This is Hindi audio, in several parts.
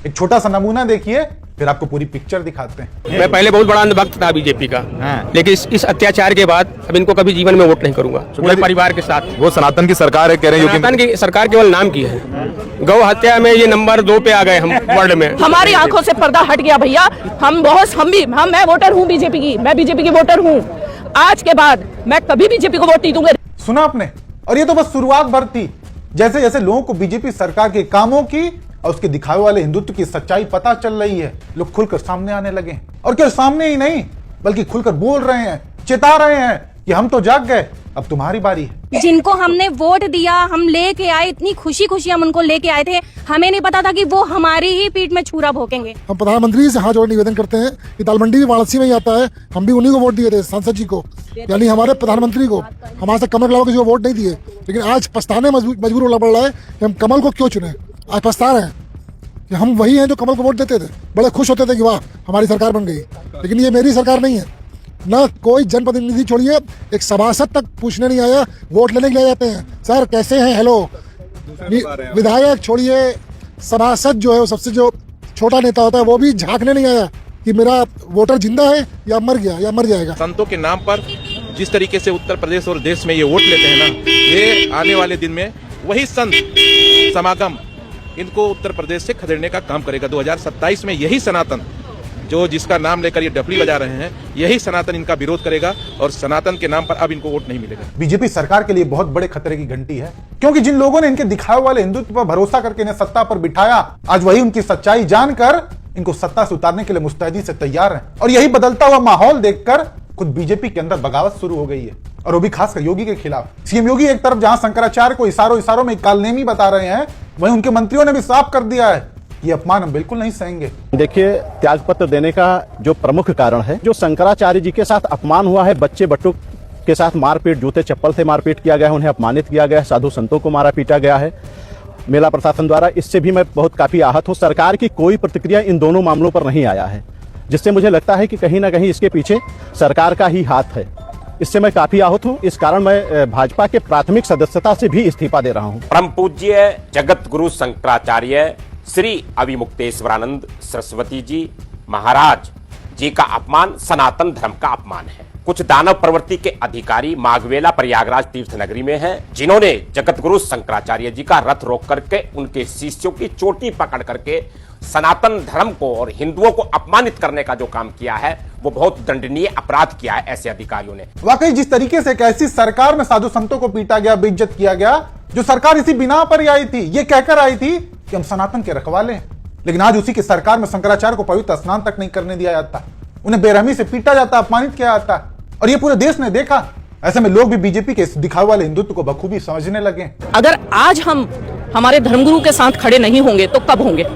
एक छोटा सा नमूना देखिए, फिर आपको पूरी पिक्चर दिखाते हैं। मैं पहले बहुत बड़ा अंधभक्त था बीजेपी का, लेकिन इस अत्याचार के बाद अब इनको कभी जीवन में वोट नहीं करूंगा, पूरे परिवार के साथ। वो सनातन की सरकार है कह रहे हैं, सनातन की सरकार केवल नाम की है। गौ हत्या में ये नंबर 2 पे आ गए हम वर्ल्ड में। हमारी आंखों से पर्दा हट गया भैया। मैं वोटर हूँ बीजेपी की, मैं बीजेपी की वोटर हूँ। आज के बाद मैं कभी बीजेपी को वोट नहीं दूंगा। सुना आपने? और ये तो बस शुरुआत भर थी। जैसे जैसे लोगों को बीजेपी सरकार के कामों की और उसके दिखावे वाले हिंदुत्व की सच्चाई पता चल रही है, लोग खुलकर सामने आने लगे। और क्या सामने ही नहीं बल्कि खुलकर बोल रहे हैं, चेता रहे हैं कि हम तो जाग गए, अब तुम्हारी बारी है। जिनको हमने वोट दिया, हम लेके आए, इतनी खुशी खुशी हम उनको लेके आए थे, हमें नहीं पता था कि वो हमारी ही पीठ में छुरा भोंकेंगे। हम प्रधानमंत्री से हाथ जोड़ निवेदन करते हैं कि दालमंडी भी वाराणसी में ही आता है, हम भी उन्हीं को वोट दिए थे, सांसद जी को, यानी हमारे प्रधानमंत्री को। हमारे से कमल के अलावा किसी को वोट नहीं दिए, लेकिन आज पछताने मजबूर होना पड़ रहा है कि हम कमल को क्यों चुने। आज पछता रहे हैं कि हम वही हैं जो कमल को वोट देते थे, बड़े खुश होते थे कि वाह हमारी सरकार बन गई। लेकिन ये मेरी सरकार नहीं है। ना कोई जनप्रतिनिधि छोड़िए, एक सभासद तक पूछने नहीं आया, वोट लेने के लिए जाते हैं, सर कैसे हैं, हेलो। विधायक छोड़िए, सभासद जो है वो सबसे जो छोटा नेता होता है, वो भी झांकने नहीं आया कि मेरा वोटर जिंदा है या मर गया या मर जाएगा। संतों के नाम पर जिस तरीके से उत्तर प्रदेश और देश में ये वोट लेते हैं ना, ये आने वाले दिन में वही संत समागम इनको उत्तर प्रदेश से खदेड़ने का काम करेगा। 2027 में यही सनातन जो जिसका नाम लेकर ये डफली बजा रहे हैं, यही सनातन इनका विरोध करेगा और सनातन के नाम पर अब इनको वोट नहीं मिलेगा। बीजेपी सरकार के लिए बहुत बड़े खतरे की घंटी है, क्योंकि जिन लोगों ने इनके दिखावे वाले हिंदुत्व पर भरोसा करके इन्हें सत्ता पर बिठाया, आज वही उनकी सच्चाई जानकर इनको सत्ता से उतारने के लिए मुस्तैदी से तैयार हैं। और यही बदलता हुआ माहौल देखकर खुद बीजेपी के अंदर बगावत शुरू हो गई है, और वो भी खासकर योगी के खिलाफ। सीएम योगी एक तरफ जहां शंकराचार्य को इशारों में कालनेमी बता रहे हैं, वहीं उनके मंत्रियों ने भी साफ कर दिया है ये अपमान हम बिल्कुल नहीं सहेंगे। देखिए, त्यागपत्र देने का जो प्रमुख कारण है, जो शंकराचार्य जी के साथ अपमान हुआ है, बच्चे बट्टू के साथ मारपीट, जूते चप्पल से मारपीट किया गया है, उन्हें अपमानित किया गया है, साधु संतों को मारा पीटा गया है मेला प्रशासन द्वारा, इससे भी मैं बहुत काफी आहत हूँ। सरकार की कोई प्रतिक्रिया इन दोनों मामलों पर नहीं आया है, जिससे मुझे लगता है कि कहीं ना कहीं इसके पीछे सरकार का ही हाथ है। इससे मैं काफी आहत हूँ। इस कारण मैं भाजपा के प्राथमिक सदस्यता से भी इस्तीफा दे रहा हूँ। परम पूज्य जगत गुरु शंकराचार्य श्री अविमुक्तेश्वरानंद सरस्वती जी महाराज जी का अपमान सनातन धर्म का अपमान है। कुछ दानव प्रवृत्ति के अधिकारी माघवेला प्रयागराज तीर्थ नगरी में हैं, जिन्होंने जगत गुरु शंकराचार्य जी का रथ रोक करके उनके शिष्यों की चोटी पकड़ करके सनातन धर्म को और हिंदुओं को अपमानित करने का जो काम किया है, वो बहुत दंडनीय अपराध किया है ऐसे अधिकारियों ने। वाकई जिस तरीके से एक ऐसी सरकार में साधु संतों को पीटा गया, बेइज्जत किया गया, जो सरकार इसी बिना पर ही आई थी, ये कहकर आई थी कि हम सनातन के रखवाले हैं, लेकिन आज उसी की सरकार में शंकराचार्य को पवित्र स्नान तक नहीं करने दिया जाता, उन्हें बेरहमी से पीटा जाता, अपमानित किया जाता, और ये पूरे देश ने देखा। ऐसे में लोग भी बीजेपी के इस दिखावे वाले हिंदुत्व को बखूबी समझने लगे। अगर आज हम हमारे धर्मगुरु के साथ खड़े नहीं होंगे तो कब होंगे?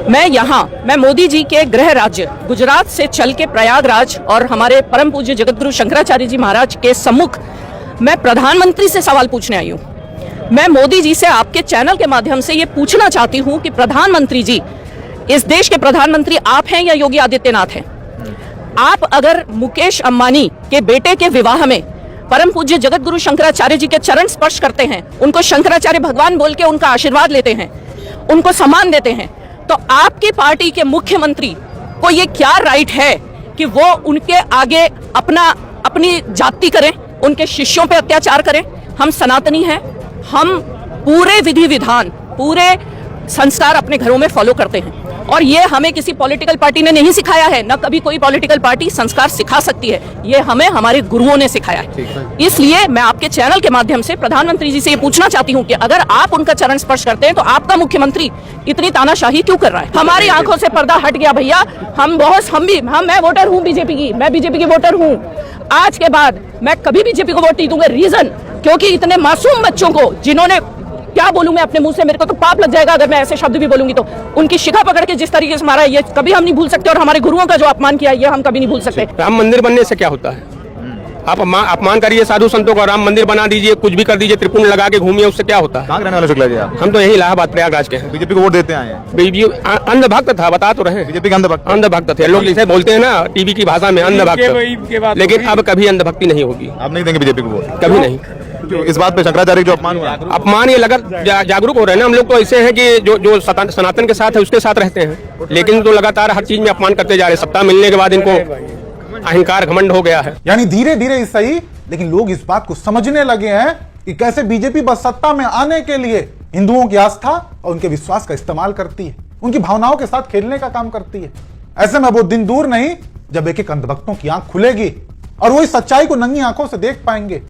मैं मोदी जी के गृह राज्य गुजरात से चल के प्रयागराज और हमारे परम पूज्य जगतगुरु शंकराचार्य जी महाराज के सम्मुख मैं प्रधानमंत्री से सवाल पूछने आई हूँ। मैं मोदी जी से आपके चैनल के माध्यम से ये पूछना चाहती हूँ कि प्रधानमंत्री जी, इस देश के प्रधानमंत्री आप हैं या योगी आदित्यनाथ हैं? आप अगर मुकेश अंबानी के बेटे के विवाह में परम पूज्य जगत गुरु शंकराचार्य जी के चरण स्पर्श करते हैं, उनको शंकराचार्य भगवान बोल के उनका आशीर्वाद लेते हैं, उनको सम्मान देते हैं, तो आपकी पार्टी के मुख्यमंत्री को ये क्या राइट है कि वो उनके आगे अपनी जाति करें, उनके शिष्यों पे अत्याचार करें? हम सनातनी हैं, हम पूरे विधि विधान, पूरे संस्कार अपने घरों में फॉलो करते हैं, और ये हमें किसी पॉलिटिकल पार्टी ने नहीं सिखाया है, न कभी कोई पॉलिटिकल पार्टी संस्कार सिखा सकती है, ये हमें हमारे गुरुओं ने सिखाया है। इसलिए मैं आपके चैनल के माध्यम से प्रधानमंत्री जी से ये पूछना चाहती हूँ कि अगर आप उनका चरण स्पर्श करते हैं तो आपका मुख्यमंत्री इतनी तानाशाही क्यों कर रहा है? हमारी आंखों से पर्दा हट गया भैया। मैं वोटर हूँ बीजेपी की, मैं बीजेपी की वोटर हूँ। आज के बाद मैं कभी बीजेपी को वोट नहीं दूंगा। रीजन, क्योंकि इतने मासूम बच्चों को, जिन्होंने, क्या बोलूं मैं अपने मुंह से, मेरे को तो पाप लग जाएगा अगर मैं ऐसे शब्द भी बोलूंगी तो। उनकी शिखा पकड़ के जिस तरीके से मारा है, ये कभी हम नहीं भूल सकते, और हमारे गुरुओं का जो अपमान किया है, ये हम कभी नहीं भूल सकते। राम मंदिर बनने से क्या होता है? आप अपमान करिए साधु संतों का, राम मंदिर बना दीजिए, कुछ भी कर दीजिए, त्रिपुंड लगा के घूमिए, उससे क्या होता है? कहाँ रहने वाले शुक्ला जी आप? हम तो यही इलाहाबाद प्रयागराज के हैं। बीजेपी को वोट देते आए हैं? बीजेपी अंधभक्त था, बता तो रहे। बीजेपी के अंधभक्त थे लोग, जैसे बोलते हैं ना टीवी की भाषा में अंधभक्त, लेकिन अब कभी अंधभक्ति नहीं होगी। आप नहीं देंगे बीजेपी को वोट? कभी नहीं। क्यों इस बात पे शंकराचार्य जो अपमान हुआ? अपमान ये लगा जागरूक हो रहे हैं ना हम लोग। तो ऐसे हैं कि जो सनातन के साथ है उसके साथ रहते हैं, लेकिन तो लगातार हर चीज में अपमान करते जा रहे हैं। सत्ता मिलने के बाद इनको अहंकार घमंड हो गया है। यानी धीरे धीरे ही सही, लेकिन लोग इस बात को समझने लगे हैं कि कैसे बीजेपी बस सत्ता में आने के लिए हिंदुओं की आस्था और उनके विश्वास का इस्तेमाल करती है, उनकी भावनाओं के साथ खेलने का काम करती है। ऐसे में वो दिन दूर नहीं जब एक एक अंधभक्तों की आंख खुलेगी और वो इस सच्चाई को नंगी आंखों से देख पाएंगे।